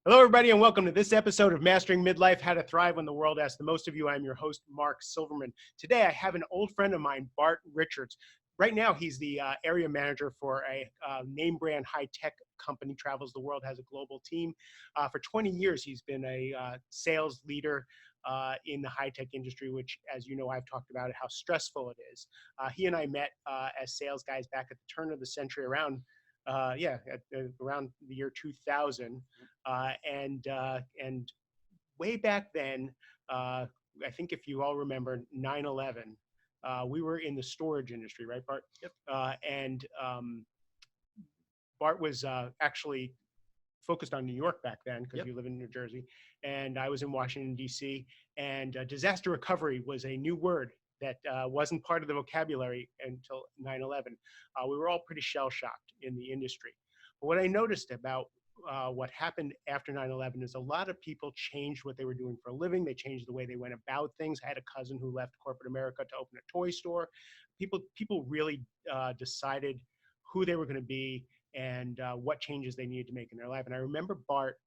Hello, everybody, and welcome to this episode of Mastering Midlife, How to Thrive When the World Asks the Most of You. I'm your host, Mark Silverman. Today, I have an old friend of mine, Bart Richards. Right now, he's the area manager for a name brand high-tech company, travels the world, has a global team. For 20 years, he's been a sales leader in the high-tech industry, which, as you know, I've talked about it, how stressful it is. He and I met as sales guys back at the turn of the century around around the year 2000, and way back then, I think if you all remember 9/11, we were in the storage industry, right, Bart? Yep. And Bart was actually focused on New York back then because Yep. you live in New Jersey, and I was in Washington, D.C. And disaster recovery was a new word that wasn't part of the vocabulary until 9/11. We were all pretty shell-shocked in the industry. But what I noticed about what happened after 9/11 is a lot of people changed what they were doing for a living. They changed the way they went about things. I had a cousin who left corporate America to open a toy store. People really decided who they were going to be and what changes they needed to make in their life. And I remember Bart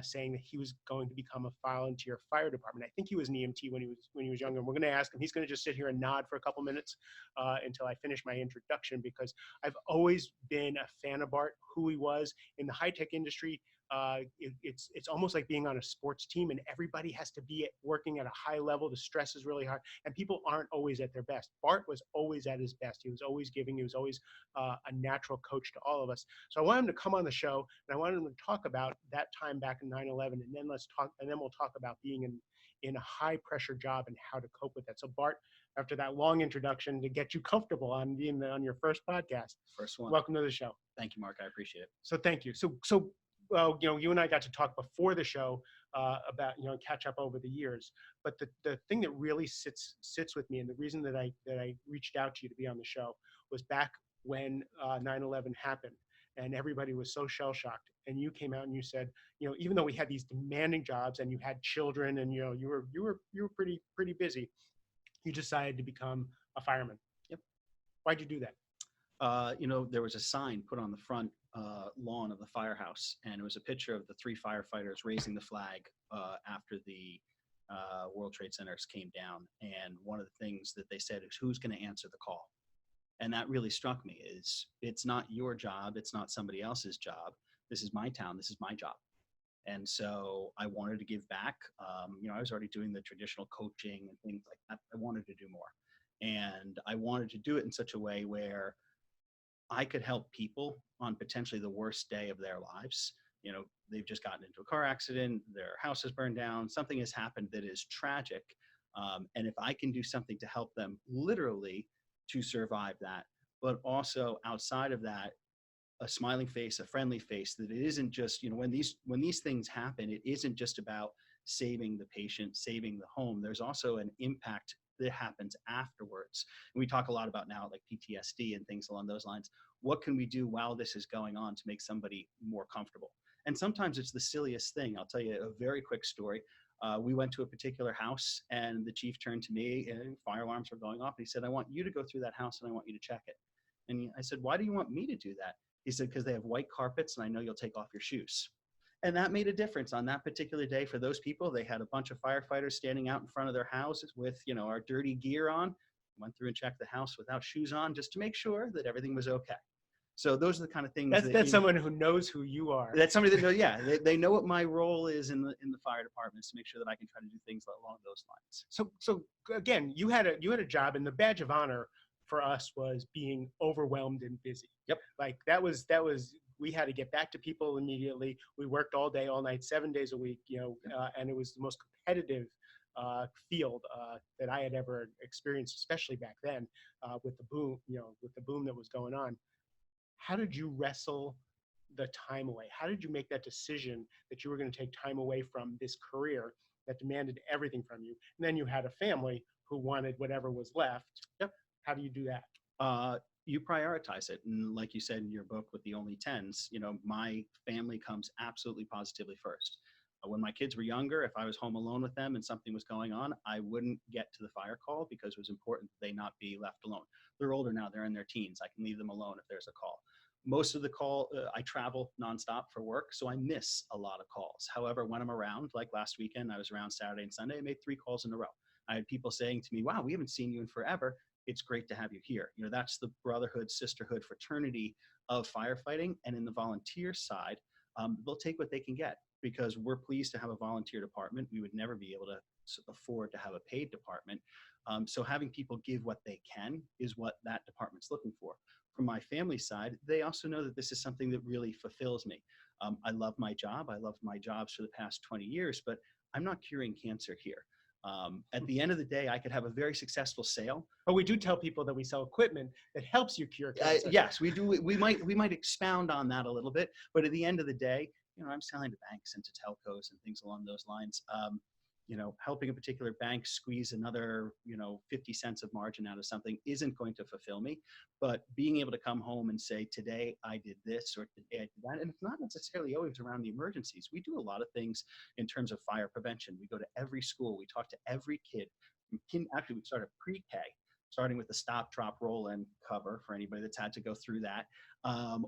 saying that he was going to become a volunteer fire department. I think he was an EMT when he was younger. And we're going to ask him. He's going to just sit here and nod for a couple minutes until I finish my introduction, because I've always been a fan of Bart, who he was in the high tech industry. It's almost like being on a sports team, and everybody has to be working at a high level. The stress is really hard, and people aren't always at their best. Bart was always at his best. He was always giving. He was always a natural coach to all of us. So I wanted him to come on the show, and I wanted him to talk about that time back in 9/11, and then we'll talk about being in a high pressure job and how to cope with that. So Bart, after that long introduction to get you comfortable on being on your first podcast, First one. welcome to the show. Thank you, Mark. I appreciate it. So thank you. So you and I got to talk before the show about, catch up over the years. But the thing that really sits with me, and the reason that I reached out to you to be on the show, was back when 9/11 happened, and everybody was so shell shocked. And you came out and you said, even though we had these demanding jobs and you had children, and you were pretty busy, you decided to become a fireman. Yep. Why'd you do that? There was a sign put on the front lawn of the firehouse, and it was a picture of the three firefighters raising the flag after the World Trade Centers came down. And one of the things that they said is, who's going to answer the call? And that really struck me. Is it's not your job. It's not somebody else's job. This is my town. This is my job. And so I wanted to give back. I was already doing the traditional coaching and things like that. I wanted to do more. And I wanted to do it in such a way where I could help people on potentially the worst day of their lives. They've just gotten into a car accident, their house has burned down, something has happened that is tragic. And if I can do something to help them literally to survive that, but also outside of that, a smiling face, a friendly face, that it isn't just, when these things happen, it isn't just about saving the patient, saving the home. There's also an impact that happens afterwards. And we talk a lot about now, like PTSD and things along those lines. What can we do while this is going on to make somebody more comfortable? And sometimes it's the silliest thing. I'll tell you a very quick story. We went to a particular house, and the chief turned to me, and fire alarms were going off. And he said, I want you to go through that house, and I want you to check it. And I said, why do you want me to do that? He said, because they have white carpets, and I know you'll take off your shoes. And that made a difference on that particular day for those people. They had a bunch of firefighters standing out in front of their houses with, our dirty gear on. Went through and checked the house without shoes on, just to make sure that everything was okay. So those are the kind of things. That's someone who knows who you are. That's somebody that knows. Yeah, they know what my role is in the fire departments, to make sure that I can try to do things along those lines. So again, you had a job, and the badge of honor for us was being overwhelmed and busy. Yep. Like that was. We had to get back to people immediately. We worked all day, all night, 7 days a week. And it was the most competitive field that I had ever experienced, especially back then with the boom that was going on. How did you wrestle the time away? How did you make that decision that you were going to take time away from this career that demanded everything from you? And then you had a family who wanted whatever was left. Yep. How do you do that? You prioritize it. And like you said in your book with the only tens, my family comes absolutely positively first. When my kids were younger, if I was home alone with them and something was going on, I wouldn't get to the fire call, because it was important that they not be left alone. They're older now, they're in their teens. I can leave them alone if there's a call. Most of the I travel nonstop for work, so I miss a lot of calls. However, when I'm around, like last weekend, I was around Saturday and Sunday, I made 3 calls in a row. I had people saying to me, wow, we haven't seen you in forever. It's great to have you here. That's the brotherhood, sisterhood, fraternity of firefighting. And in the volunteer side, they'll take what they can get because we're pleased to have a volunteer department. We would never be able to afford to have a paid department. So having people give what they can is what that department's looking for. From my family side, they also know that this is something that really fulfills me. I love my job. I loved my jobs for the past 20 years, but I'm not curing cancer here. At the end of the day, I could have a very successful sale. But we do tell people that we sell equipment that helps you cure cancer. Yes, we do. We might expound on that a little bit, but at the end of the day, I'm selling to banks and to telcos and things along those lines. Helping a particular bank squeeze another, 50 cents of margin out of something isn't going to fulfill me. But being able to come home and say, today I did this or today I did that, and it's not necessarily always around the emergencies. We do a lot of things in terms of fire prevention. We go to every school. We talk to every kid. Actually, we start at pre-K, starting with the stop, drop, roll, and cover for anybody that's had to go through that,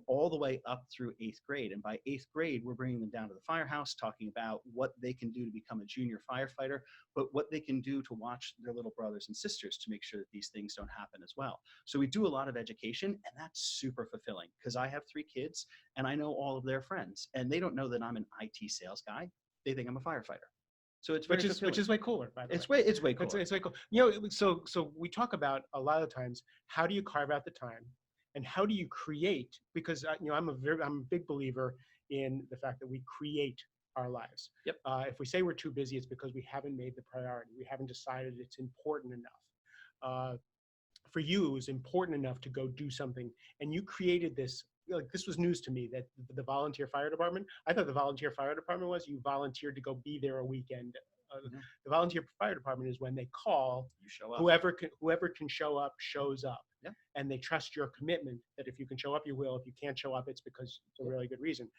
all the way up through 8th grade. And by 8th grade, we're bringing them down to the firehouse, talking about what they can do to become a junior firefighter, but what they can do to watch their little brothers and sisters to make sure that these things don't happen as well. So we do a lot of education, and that's super fulfilling because I have 3 kids and I know all of their friends, and they don't know that I'm an IT sales guy. They think I'm a firefighter. So it's which is way cooler, by the way. It's way cooler. It's way cool. So we talk about a lot of times, how do you carve out the time, and how do you create? Because I'm a big believer in the fact that we create our lives. Yep. If we say we're too busy, it's because we haven't made the priority. We haven't decided it's important enough. For you, it was important enough to go do something, and you created this. This was news to me, that the volunteer fire department. I thought the volunteer fire department was you volunteered to go be there a weekend. The volunteer fire department is when they call, you show up. Whoever can show up shows up. Yeah. And they trust your commitment that if you can show up, you will. If you can't show up, it's because it's a really good reason.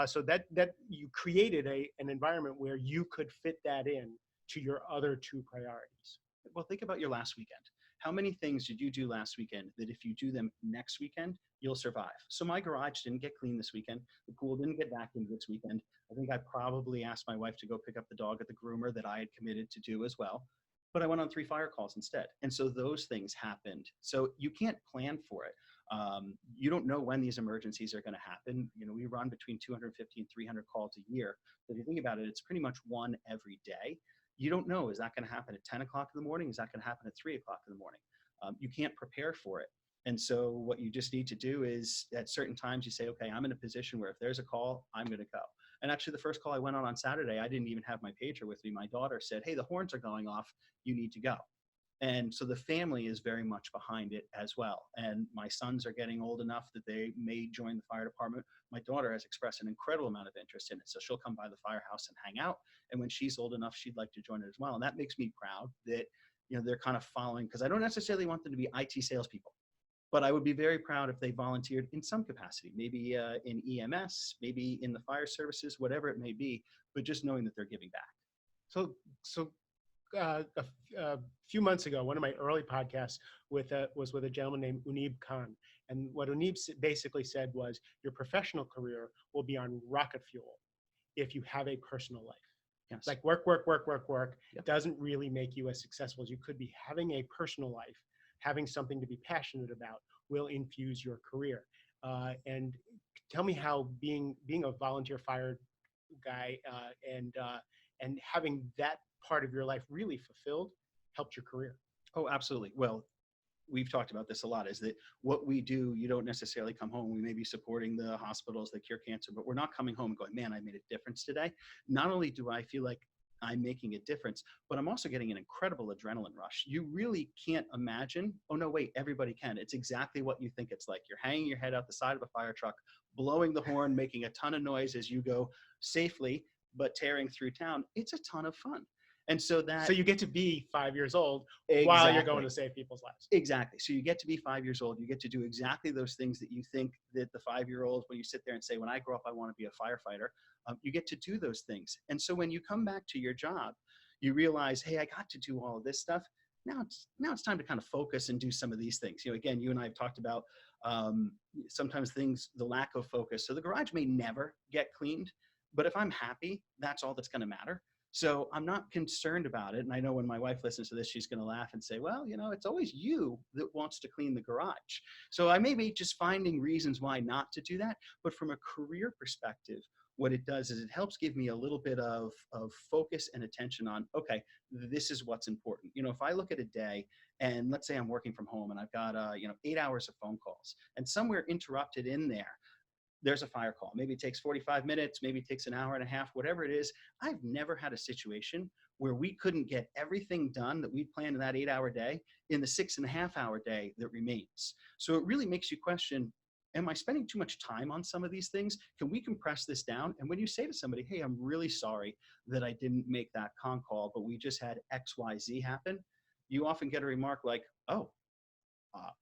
So that you created an environment where you could fit that in to your other 2 priorities. Well, think about your last weekend. How many things did you do last weekend that if you do them next weekend, you'll survive? So my garage didn't get cleaned this weekend. The pool didn't get vacuumed this weekend. I think I probably asked my wife to go pick up the dog at the groomer that I had committed to do as well. But I went on 3 fire calls instead. And so those things happened. So you can't plan for it. You don't know when these emergencies are going to happen. We run between 250 and 300 calls a year. So if you think about it, it's pretty much one every day. You don't know, is that going to happen at 10 o'clock in the morning? Is that going to happen at 3 o'clock in the morning? You can't prepare for it. And so what you just need to do is at certain times you say, okay, I'm in a position where if there's a call, I'm going to go. And actually the first call I went on Saturday, I didn't even have my pager with me. My daughter said, hey, the horns are going off. You need to go. And so the family is very much behind it as well. And my sons are getting old enough that they may join the fire department. My daughter has expressed an incredible amount of interest in it. So she'll come by the firehouse and hang out. And when she's old enough, she'd like to join it as well. And that makes me proud that, they're kind of following, because I don't necessarily want them to be IT salespeople, but I would be very proud if they volunteered in some capacity, maybe in EMS, maybe in the fire services, whatever it may be, but just knowing that they're giving back. So a few months ago, one of my early podcasts was with a gentleman named Unib Khan. And what Unib basically said was, your professional career will be on rocket fuel if you have a personal life. Yes. Like work Yep. doesn't really make you as successful as you could be. Having a personal life, having something to be passionate about, will infuse your career. And tell me how being a volunteer fire guy and having that part of your life really fulfilled helped your career. Oh, absolutely. Well, we've talked about this a lot, is that what we do, you don't necessarily come home. We may be supporting the hospitals that cure cancer, but we're not coming home and going, man, I made a difference today. Not only do I feel like I'm making a difference, but I'm also getting an incredible adrenaline rush. You really can't imagine, oh no, wait, everybody can. It's exactly what you think it's like. You're hanging your head out the side of a fire truck, blowing the horn, making a ton of noise as you go safely, but tearing through town. It's a ton of fun. And so you get to be 5 years old exactly. while you're going to save people's lives. Exactly. So you get to be 5 years old. You get to do exactly those things that you think that the 5-year-old, when you sit there and say, when I grow up, I want to be a firefighter, you get to do those things. And so when you come back to your job, you realize, hey, I got to do all of this stuff. Now it's time to kind of focus and do some of these things. Again, you and I have talked about Um, Sometimes the lack of focus. So the garage may never get cleaned, but if I'm happy, that's all that's going to matter. So I'm not concerned about it. And I know when my wife listens to this, she's going to laugh and say, well, it's always you that wants to clean the garage. So I may be just finding reasons why not to do that. But from a career perspective, what it does is it helps give me a little bit of focus and attention on, okay, this is what's important. If I look at a day and let's say I'm working from home and I've got, 8 hours of phone calls and somewhere interrupted in there's a fire call. Maybe it takes 45 minutes, maybe it takes an hour and a half, whatever it is. I've never had a situation where we couldn't get everything done that we'd planned in that 8-hour day in the 6.5-hour day that remains. So it really makes you question, am I spending too much time on some of these things? Can we compress this down? And when you say to somebody, hey, I'm really sorry that I didn't make that con call, but we just had XYZ happen, you often get a remark like, oh,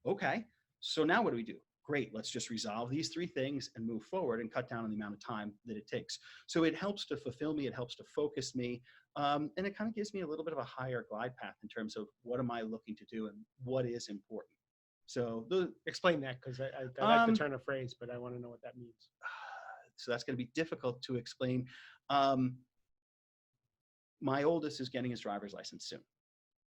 okay, so now what do we do? Great, let's just resolve these 3 things and move forward and cut down on the amount of time that it takes. So it helps to fulfill me, it helps to focus me, and it kind of gives me a little bit of a higher glide path in terms of what am I looking to do and what is important. So Explain that, because I like the turn of phrase, but I want to know what that means. So that's going to be difficult to explain. My oldest is getting his driver's license soon.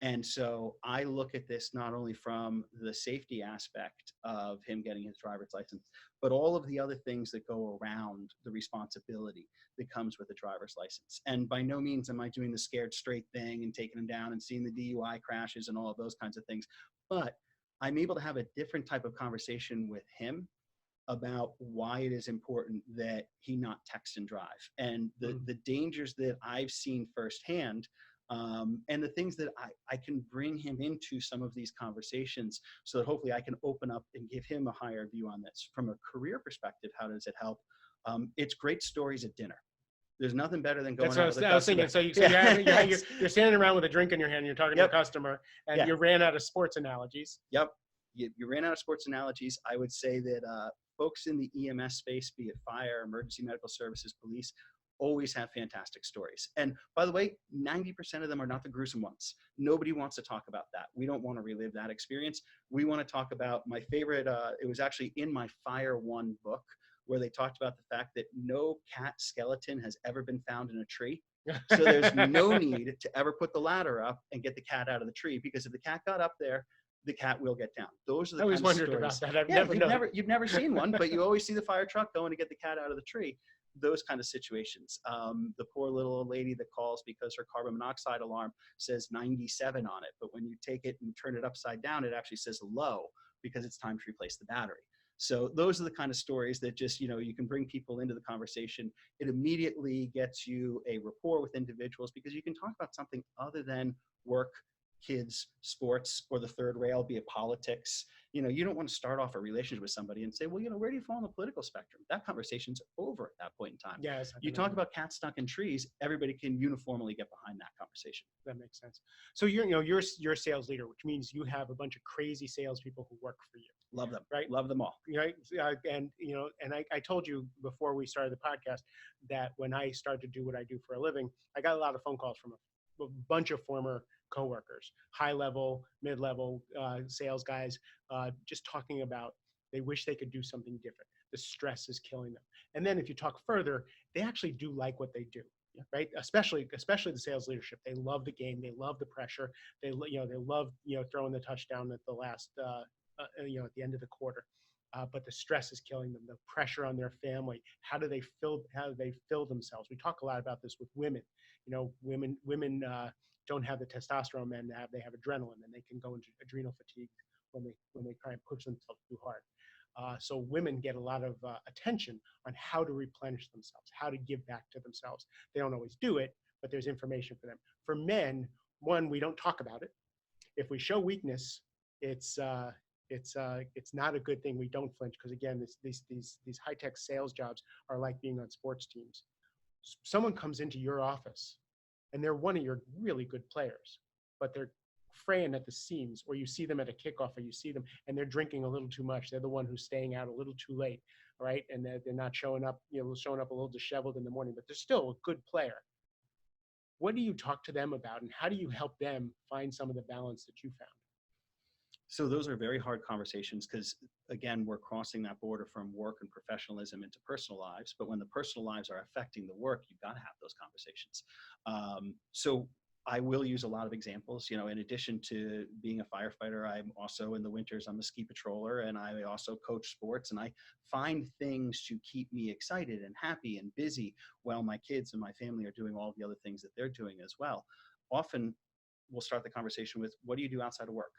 And so I look at this not only from the safety aspect of him getting his driver's license, but all of the other things that go around the responsibility that comes with a driver's license. And by no means am I doing the scared straight thing and taking him down and seeing the DUI crashes and all of those kinds of things. But I'm able to have a different type of conversation with him about why it is important that he not text and drive, and the dangers that I've seen firsthand, and the things that I can bring him into some of these conversations so that hopefully I can open up and give him a higher view on this. From a career perspective, how does it help? It's great stories at dinner. There's nothing better than going out with a customer. I was thinking. So, you're standing around with a drink in your hand, and you're talking to a customer, and you ran out of sports analogies. Yep. You ran out of sports analogies. I would say that folks in the EMS space, be it fire, emergency medical services, police, always have fantastic stories. And by the way, 90% of them are not the gruesome ones. Nobody wants to talk about that. We don't want to relive that experience. We want to talk about my favorite, it was actually in my Fire One book, where they talked about the fact that no cat skeleton has ever been found in a tree. So there's no need to ever put the ladder up and get the cat out of the tree, because if the cat got up there, the cat will get down. Those are the always kinds of wondered stories. about that. You've never seen one, but you always see the fire truck going to get the cat out of the tree. Those kind of situations. The poor little old lady that calls because her carbon monoxide alarm says 97 on it, but when you take it and turn it upside down, it actually says low, because it's time to replace the battery. So those are the kind of stories that just, you can bring people into the conversation. It immediately gets you a rapport with individuals, because you can talk about something other than work, kids, sports, or the third rail, be it politics. You don't want to start off a relationship with somebody and say, well, where do you fall on the political spectrum? That conversation's over at that point in time. Yes. You talk about cats stuck in trees, everybody can uniformly get behind that conversation. That makes sense. So you're a sales leader, which means you have a bunch of crazy salespeople who work for you. Love them. Right. Love them all. Right. And I told you before we started the podcast that when I started to do what I do for a living, I got a lot of phone calls from a bunch of former coworkers, high level, mid-level sales guys, just talking about they wish they could do something different. The stress is killing them. And then if you talk further, they actually do like what they do. Right, especially the sales leadership. They love the game. They love the pressure. They love throwing the touchdown at the last at the end of the quarter. But the stress is killing them. The pressure on their family. How do they fill themselves? We talk a lot about this with women. Women don't have the testosterone men have. They have adrenaline, and they can go into adrenal fatigue when they try and push themselves too hard. So women get a lot of attention on how to replenish themselves, how to give back to themselves. They don't always do it, but there's information for them. For men, one, we don't talk about it. If we show weakness, it's not a good thing. We don't flinch, because again, these high-tech sales jobs are like being on sports teams. Someone comes into your office and they're one of your really good players, but they're fraying at the seams, or you see them at a kickoff, or you see them and they're drinking a little too much. They're the one who's staying out a little too late, right? And they're not showing up, showing up a little disheveled in the morning, but they're still a good player. What do you talk to them about, and how do you help them find some of the balance that you found? So those are very hard conversations because, again, we're crossing that border from work and professionalism into personal lives. But when the personal lives are affecting the work, you've got to have those conversations. So I will use a lot of examples. You know, in addition to being a firefighter, I'm also in the winters, I'm a ski patroller, and I also coach sports. And I find things to keep me excited and happy and busy while my kids and my family are doing all the other things that they're doing as well. Often we'll start the conversation with, what do you do outside of work?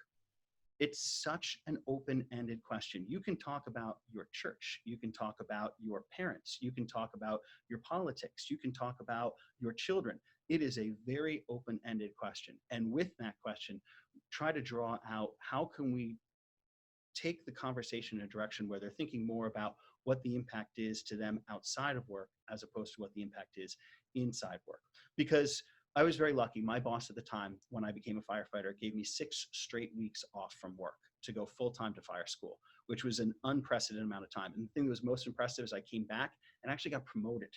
It's such an open-ended question. You can talk about your church. You can talk about your parents. You can talk about your politics. You can talk about your children. It is a very open-ended question. And with that question, try to draw out how can we take the conversation in a direction where they're thinking more about what the impact is to them outside of work as opposed to what the impact is inside work. Because I was very lucky. My boss at the time, when I became a firefighter, gave me 6 straight weeks off from work to go full-time to fire school, which was an unprecedented amount of time. And the thing that was most impressive is I came back and actually got promoted,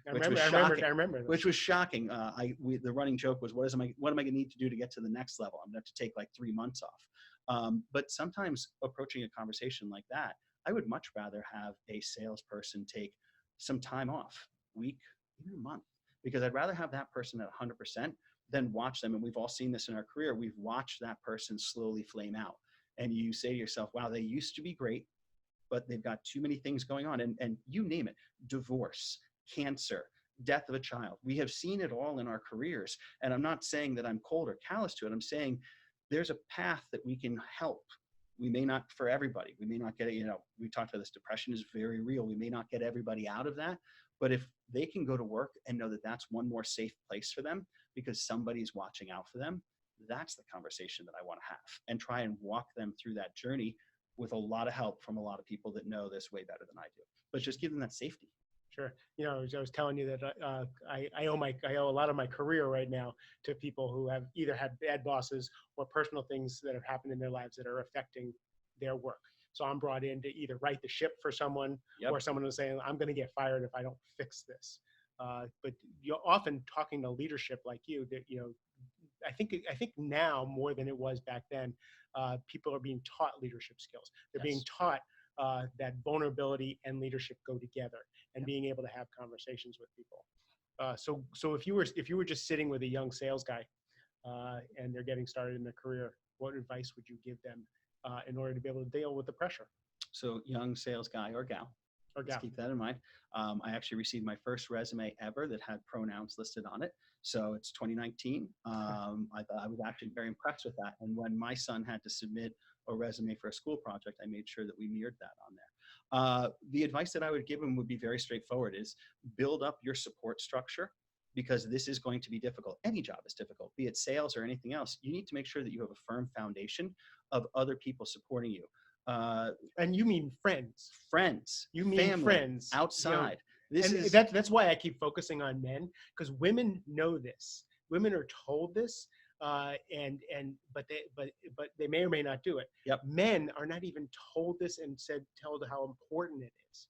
I remember this. which was shocking. The running joke was, what am I going to need to do to get to the next level? I'm going to have to take like 3 months off. But sometimes approaching a conversation like that, I would much rather have a salesperson take some time off, week, even a month, because I'd rather have that person at 100% than watch them. And we've all seen this in our career. We've watched that person slowly flame out. And you say to yourself, wow, they used to be great, but they've got too many things going on. And you name it, divorce, cancer, death of a child. We have seen it all in our careers. And I'm not saying that I'm cold or callous to it. I'm saying there's a path that we can help. We may not, for everybody, we may not get it. You know, we talked about this, depression is very real. We may not get everybody out of that, but if they can go to work and know that that's one more safe place for them because somebody's watching out for them, that's the conversation that I want to have, and try and walk them through that journey with a lot of help from a lot of people that know this way better than I do, but just give them that safety. Sure. You know, I was telling you that I owe a lot of my career right now to people who have either had bad bosses or personal things that have happened in their lives that are affecting their work. So I'm brought in to either right the ship for someone, or someone who's saying, I'm going to get fired if I don't fix this. But you're often talking to leadership like you, that, you know, I think now more than it was back then, people are being taught leadership skills. They're being taught that vulnerability and leadership go together, and being able to have conversations with people. So if you were just sitting with a young sales guy and they're getting started in their career, what advice would you give them in order to be able to deal with the pressure? So young sales guy or gal. Let's keep that in mind. I actually received my first resume ever that had pronouns listed on it. So it's 2019. I was actually very impressed with that. And when my son had to submit a resume for a school project, I made sure that we mirrored that on there. The advice that I would give him would be very straightforward: is build up your support structure, because this is going to be difficult. Any job is difficult, be it sales or anything else. You need to make sure that you have a firm foundation of other people supporting you. And you mean friends? Friends. You mean family, friends outside. You know, that's why I keep focusing on men, because women know this. Women are told this, but they may or may not do it. Men are not even told this and told how important it is.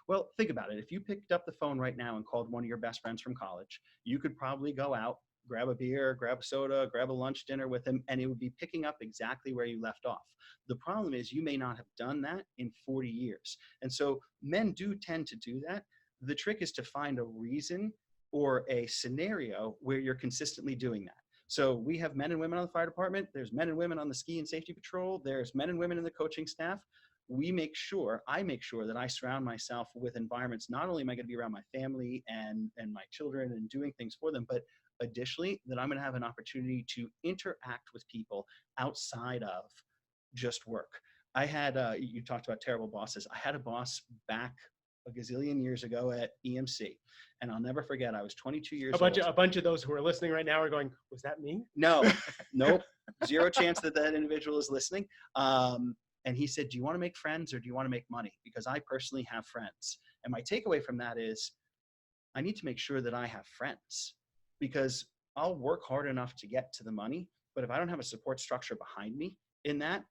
Well, think about it. If you picked up the phone right now and called one of your best friends from college, you could probably go out, grab a beer, grab a soda, grab a lunch dinner with him, and it would be picking up exactly where you left off. The problem is you may not have done that in 40 years. And so men do tend to do that. The trick is to find a reason or a scenario where you're consistently doing that. So we have men and women on the fire department. There's men and women on the ski and safety patrol. There's men and women in the coaching staff. I make sure that I surround myself with environments. Not only am I going to be around my family and my children and doing things for them, but additionally, that I'm going to have an opportunity to interact with people outside of just work. I had, you talked about terrible bosses. I had a boss back a gazillion years ago at EMC, and I'll never forget, I was 22 years old. A bunch of those who are listening right now are going, was that me? No, nope. Zero chance that individual is listening. And he said, do you want to make friends or do you want to make money? Because I personally have friends. And my takeaway from that is I need to make sure that I have friends, because I'll work hard enough to get to the money. But if I don't have a support structure behind me in that,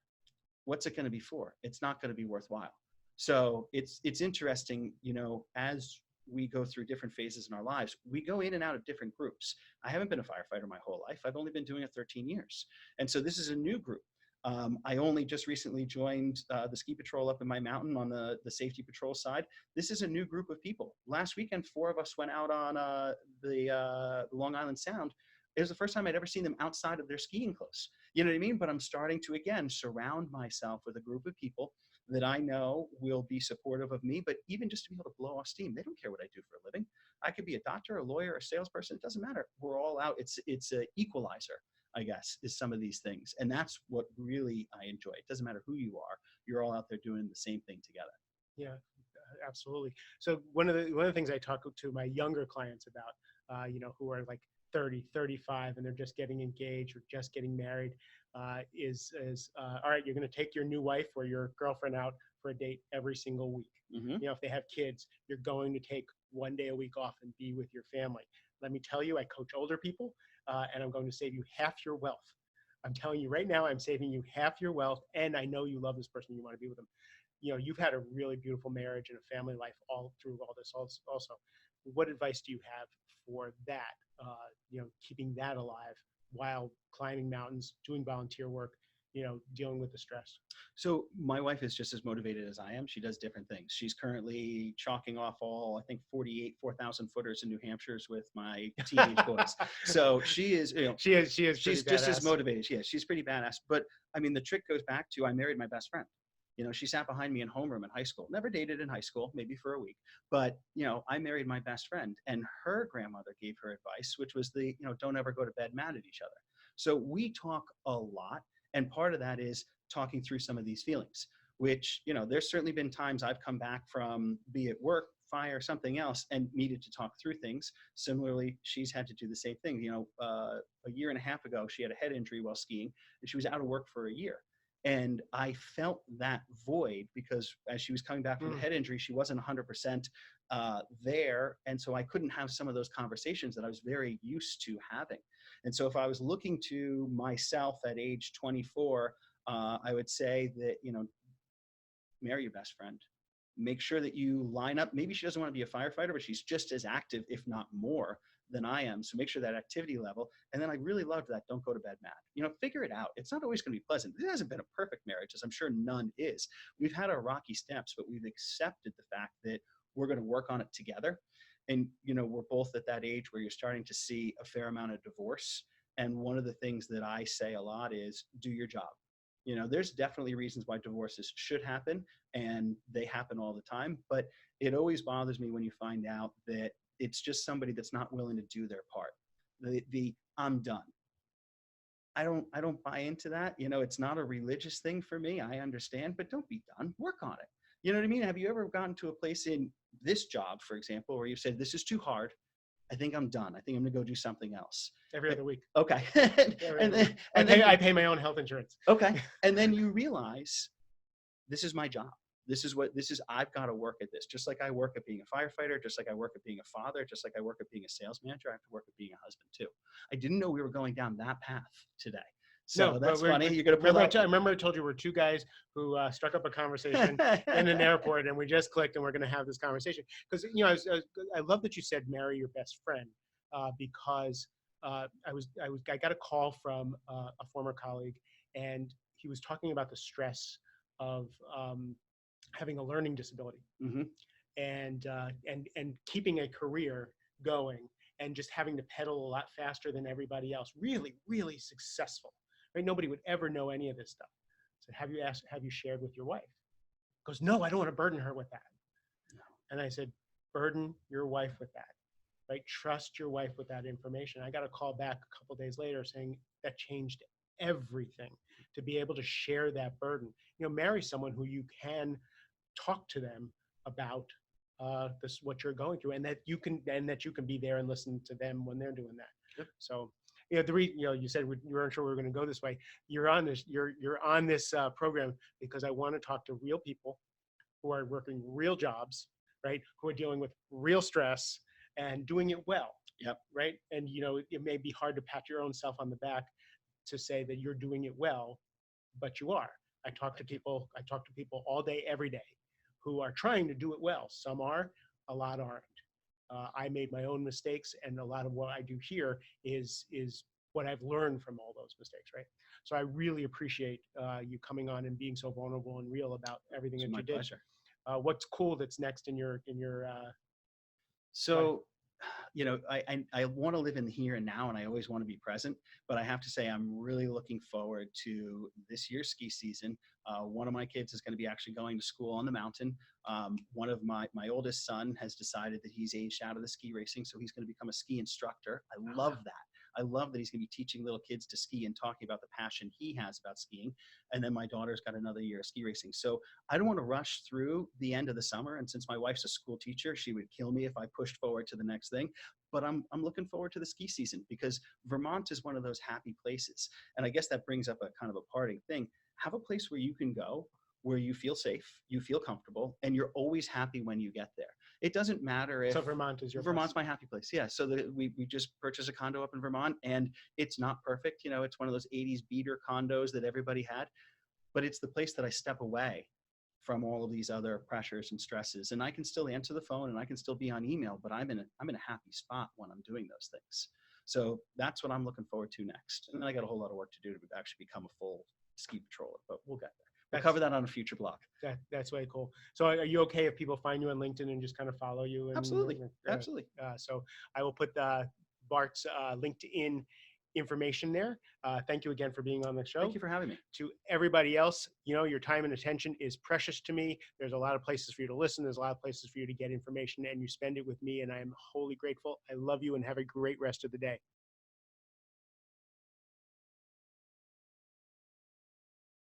what's it going to be for? It's not going to be worthwhile. So it's interesting, you know, as we go through different phases in our lives, we go in and out of different groups. I haven't been a firefighter my whole life. I've only been doing it 13 years. And so this is a new group. I only just recently joined the ski patrol up in my mountain on the safety patrol side. This is a new group of people. Last weekend, 4 of us went out on the Long Island Sound. It was the first time I'd ever seen them outside of their skiing clothes. You know what I mean? But I'm starting to, again, surround myself with a group of people that I know will be supportive of me, but even just to be able to blow off steam. They don't care what I do for a living. I could be a doctor, a lawyer, a salesperson. It doesn't matter. We're all out. It's an equalizer, I guess, is some of these things. And that's what really I enjoy. It doesn't matter who you are. You're all out there doing the same thing together. Yeah, absolutely. So one of the things I talk to my younger clients about, who are like 30, 35, and they're just getting engaged or just getting married, is all right, you're going to take your new wife or your girlfriend out for a date every single week. If they have kids, you're going to take one day a week off and be with your family. Let me tell you, I coach older people, and I'm going to save you half your wealth. I'm telling you right now, I'm saving you half your wealth, and I know you love this person. You want to be with them. You've had a really beautiful marriage and a family life all through all this also. What advice do you have for that, keeping that alive while climbing mountains, doing volunteer work, dealing with the stress? So my wife is just as motivated as I am. She does different things. She's currently chalking off all, I think, 48 4,000 footers in New Hampshire's with my teenage boys. So she is, she's just as motivated. She's pretty badass. But I mean, the trick goes back to I married my best friend. She sat behind me in homeroom in high school. Never dated in high school, maybe for a week. But, I married my best friend, and her grandmother gave her advice, which was don't ever go to bed mad at each other. So we talk a lot. And part of that is talking through some of these feelings, which, there's certainly been times I've come back from, be it work, fire, something else, and needed to talk through things. Similarly, she's had to do the same thing. A year and a half ago, she had a head injury while skiing, and she was out of work for a year. And I felt that void because as she was coming back from the head injury, she wasn't 100% there. And so I couldn't have some of those conversations that I was very used to having. And so if I was looking to myself at age 24, I would say that, marry your best friend. Make sure that you line up. Maybe she doesn't want to be a firefighter, but she's just as active, if not more, than I am. So make sure that activity level. And then I really loved that don't go to bed mad. Figure it out. It's not always going to be pleasant. It hasn't been a perfect marriage, as I'm sure none is. We've had our rocky steps, but we've accepted the fact that we're going to work on it together. And, we're both at that age where you're starting to see a fair amount of divorce. And one of the things that I say a lot is do your job. There's definitely reasons why divorces should happen, and they happen all the time. But it always bothers me when you find out that it's just somebody that's not willing to do their part. The I'm done. I don't buy into that. It's not a religious thing for me. I understand, but don't be done. Work on it. You know what I mean? Have you ever gotten to a place in this job, for example, where you said, this is too hard. I think I'm done. I think I'm going to go do something else. Every other week. Okay. I pay my own health insurance. Okay. And then you realize this is my job. I've got to work at this. Just like I work at being a firefighter, just like I work at being a father, just like I work at being a sales manager, I have to work at being a husband too. I didn't know we were going down that path today. So no, that's funny. You're going to pull out. I remember I told you we're two guys who struck up a conversation in an airport, and we just clicked, and we're going to have this conversation. Because I love that you said marry your best friend, because I got a call from a former colleague, and he was talking about the stress of having a learning disability, and keeping a career going, and just having to pedal a lot faster than everybody else. Really, really successful. Right? Nobody would ever know any of this stuff. So have you shared with your wife? He goes, no, I don't want to burden her with that. No. And I said, burden your wife with that. Right? Trust your wife with that information. I got a call back a couple of days later saying that changed everything to be able to share that burden. Marry someone who you can talk to them about what you're going through, and that you can be there and listen to them when they're doing that. Yep. So, you said you weren't sure we were going to go this way. You're on this program because I want to talk to real people who are working real jobs, right? Who are dealing with real stress and doing it well. Yep. Right. And it may be hard to pat your own self on the back to say that you're doing it well, but you are. I talk to people all day, every day, who are trying to do it well. Some are, a lot aren't. I made my own mistakes, and a lot of what I do here is what I've learned from all those mistakes, right? So I really appreciate you coming on and being so vulnerable and real about everything It's that my you did. pleasure. What's cool that's next in your life? So, I want to live in the here and now, and I always want to be present. But I have to say, I'm really looking forward to this year's ski season. One of my kids is going to be actually going to school on the mountain. One of my oldest son has decided that he's aged out of the ski racing, so he's going to become a ski instructor. I love that. I love that he's going to be teaching little kids to ski and talking about the passion he has about skiing. And then my daughter's got another year of ski racing. So I don't want to rush through the end of the summer. And since my wife's a school teacher, she would kill me if I pushed forward to the next thing. But I'm looking forward to the ski season because Vermont is one of those happy places. And I guess that brings up a kind of a parting thing. Have a place where you can go, where you feel safe, you feel comfortable, and you're always happy when you get there. It doesn't matter if So Vermont is your Vermont's place. my happy place. Yeah. So we just purchased a condo up in Vermont, and it's not perfect. It's one of those 80s beater condos that everybody had, but it's the place that I step away from all of these other pressures and stresses. And I can still answer the phone and I can still be on email, but I'm in a happy spot when I'm doing those things. So that's what I'm looking forward to next. And then I got a whole lot of work to do to actually become a full ski patroller, but we'll get there. We'll cover that on a future blog. That's way cool. So are you okay if people find you on LinkedIn and just kind of follow you? And, Absolutely. Absolutely. So I will put Bart's LinkedIn information there. Thank you again for being on the show. Thank you for having me. To everybody else, your time and attention is precious to me. There's a lot of places for you to listen. There's a lot of places for you to get information, and you spend it with me, and I am wholly grateful. I love you, and have a great rest of the day.